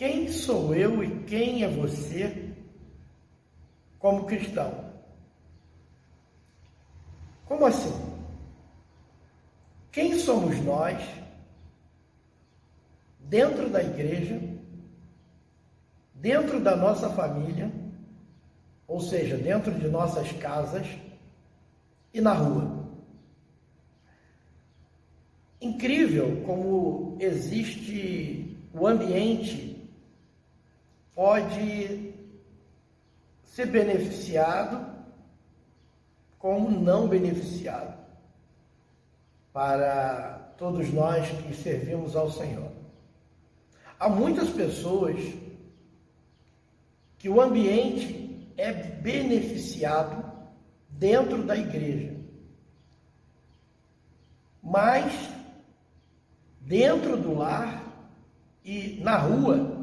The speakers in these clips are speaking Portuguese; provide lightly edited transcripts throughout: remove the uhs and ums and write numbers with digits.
Quem sou eu e quem é você como cristão? Como assim? Quem somos nós dentro da igreja, dentro da nossa família, ou seja, dentro de nossas casas e na rua? Incrível como existe o ambiente pode ser beneficiado como não beneficiado para todos nós que servimos ao Senhor. Há muitas pessoas que o ambiente é beneficiado dentro da igreja, mas dentro do lar e na rua,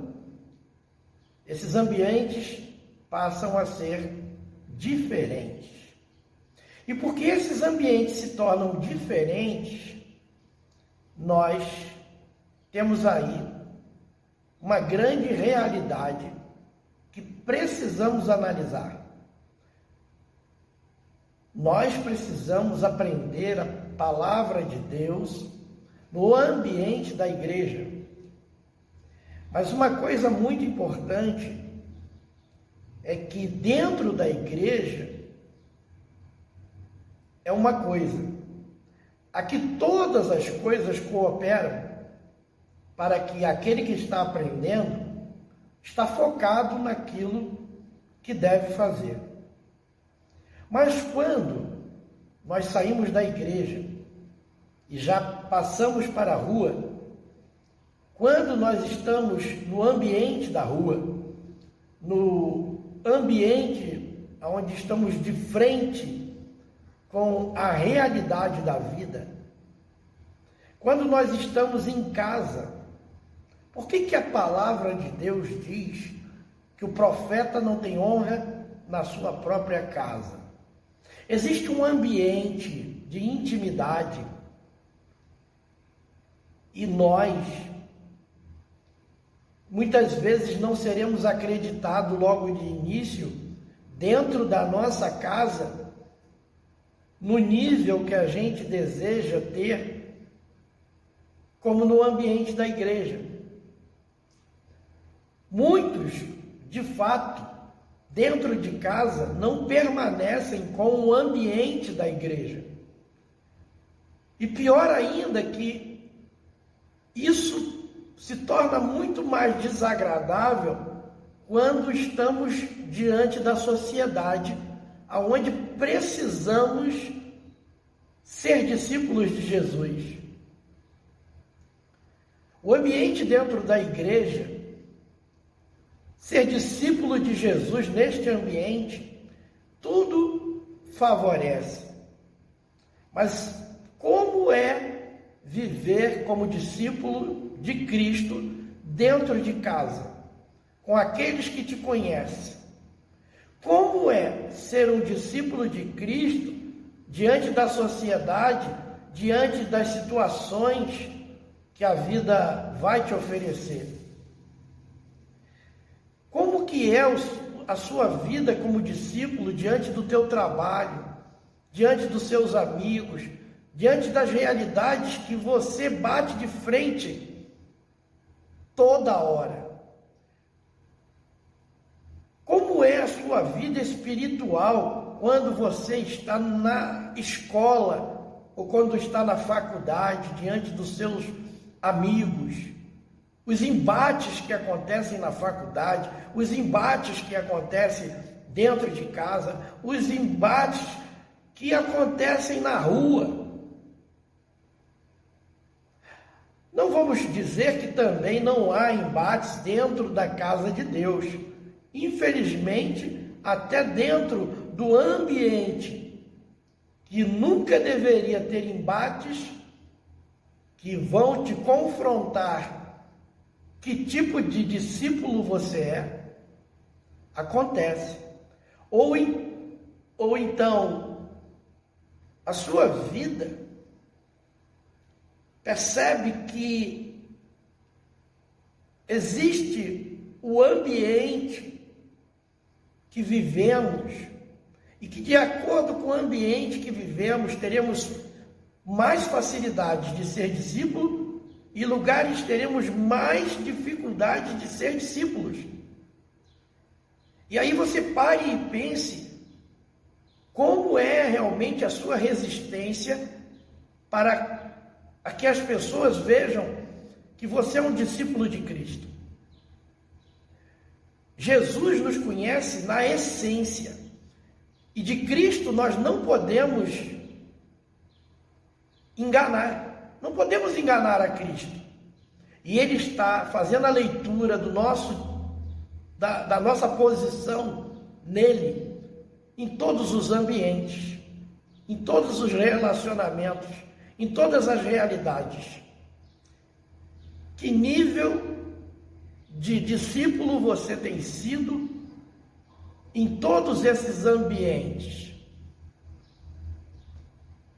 esses ambientes passam a ser diferentes. E porque esses ambientes se tornam diferentes, nós temos aí uma grande realidade que precisamos analisar. Nós precisamos aprender a palavra de Deus no ambiente da igreja. Mas uma coisa muito importante é que dentro da igreja é uma coisa. Aqui todas as coisas cooperam para que aquele que está aprendendo está focado naquilo que deve fazer. Mas quando nós saímos da igreja e já passamos para a rua, quando nós estamos no ambiente da rua, no ambiente onde estamos de frente com a realidade da vida, quando nós estamos em casa, por que a palavra de Deus diz que o profeta não tem honra na sua própria casa? Existe um ambiente de intimidade e nós muitas vezes não seremos acreditados logo de início dentro da nossa casa no nível que a gente deseja ter, como no ambiente da igreja. Muitos, de fato, dentro de casa, não permanecem com o ambiente da igreja. E pior ainda que isso se torna muito mais desagradável quando estamos diante da sociedade, aonde precisamos ser discípulos de Jesus. O ambiente dentro da igreja, ser discípulo de Jesus neste ambiente, tudo favorece. Mas como é viver como discípulo de Cristo dentro de casa, com aqueles que te conhecem? Como é ser um discípulo de Cristo diante da sociedade, diante das situações que a vida vai te oferecer? Como que é a sua vida como discípulo diante do teu trabalho, diante dos seus amigos, diante das realidades que você bate de frente toda hora? Como é a sua vida espiritual quando você está na escola ou quando está na faculdade, diante dos seus amigos? Os embates que acontecem na faculdade, os embates que acontecem dentro de casa, os embates que acontecem na rua. Não vamos dizer que também não há embates dentro da casa de Deus. Infelizmente, até dentro do ambiente que nunca deveria ter embates que vão te confrontar que tipo de discípulo você é, acontece. Ou então, a sua vida percebe que existe o ambiente que vivemos e que, de acordo com o ambiente que vivemos, teremos mais facilidade de ser discípulo e lugares teremos mais dificuldade de ser discípulos. E aí você pare e pense como é realmente a sua resistência para que as pessoas vejam que você é um discípulo de Cristo. Jesus nos conhece na essência, e de Cristo nós não podemos enganar, não podemos enganar a Cristo. E Ele está fazendo a leitura da nossa posição nele, em todos os ambientes, em todos os relacionamentos, em todas as realidades. Que nível de discípulo você tem sido em todos esses ambientes?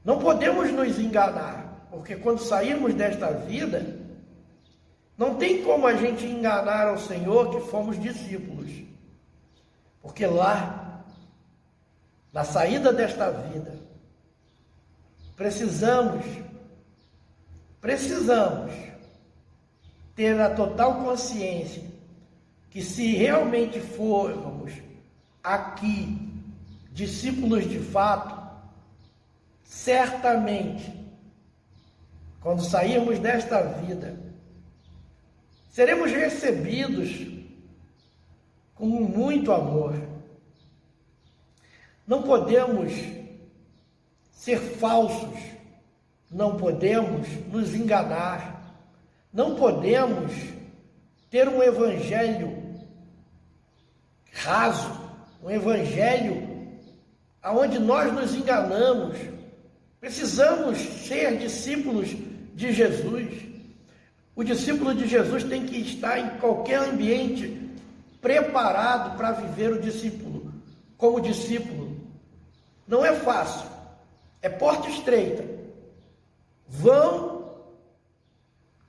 Não podemos nos enganar, porque quando sairmos desta vida, não tem como a gente enganar ao Senhor que fomos discípulos. Porque lá, na saída desta vida, precisamos ter a total consciência que se realmente formos aqui discípulos de fato, certamente, quando sairmos desta vida, seremos recebidos com muito amor. Não podemos ser falsos, não podemos nos enganar, não podemos ter um evangelho raso, um evangelho aonde nós nos enganamos. Precisamos ser discípulos de Jesus. O discípulo de Jesus tem que estar em qualquer ambiente preparado para viver o discípulo, como discípulo. Não é fácil, é porta estreita. Vão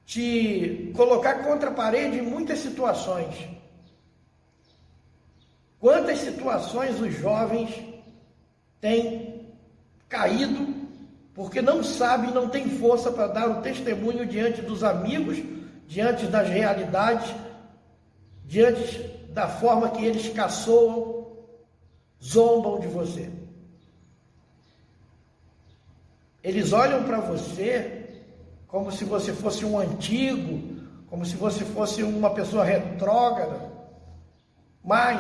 te colocar contra a parede em muitas situações. Quantas situações os jovens têm caído porque não sabem, não têm força para dar o testemunho diante dos amigos, diante das realidades, diante da forma que eles caçoam, zombam de você. Eles olham para você como se você fosse um antigo, como se você fosse uma pessoa retrógrada. Mas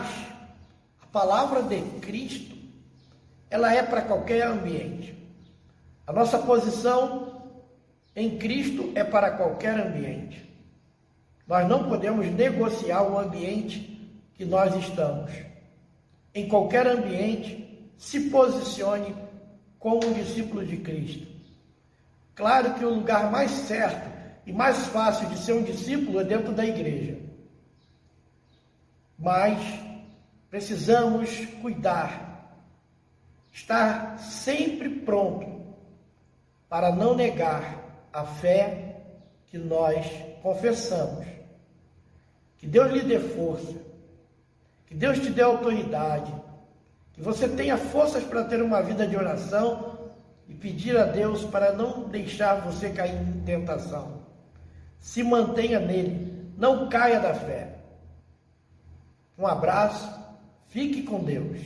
a palavra de Cristo, ela é para qualquer ambiente. A nossa posição em Cristo é para qualquer ambiente. Nós não podemos negociar o ambiente que nós estamos. Em qualquer ambiente, se posicione como um discípulo de Cristo. Claro que o lugar mais certo e mais fácil de ser um discípulo é dentro da igreja. Mas precisamos cuidar, estar sempre pronto para não negar a fé que nós confessamos. Que Deus lhe dê força, que Deus te dê autoridade, que você tenha forças para ter uma vida de oração e pedir a Deus para não deixar você cair em tentação. Se mantenha nele, não caia da fé. Um abraço, fique com Deus.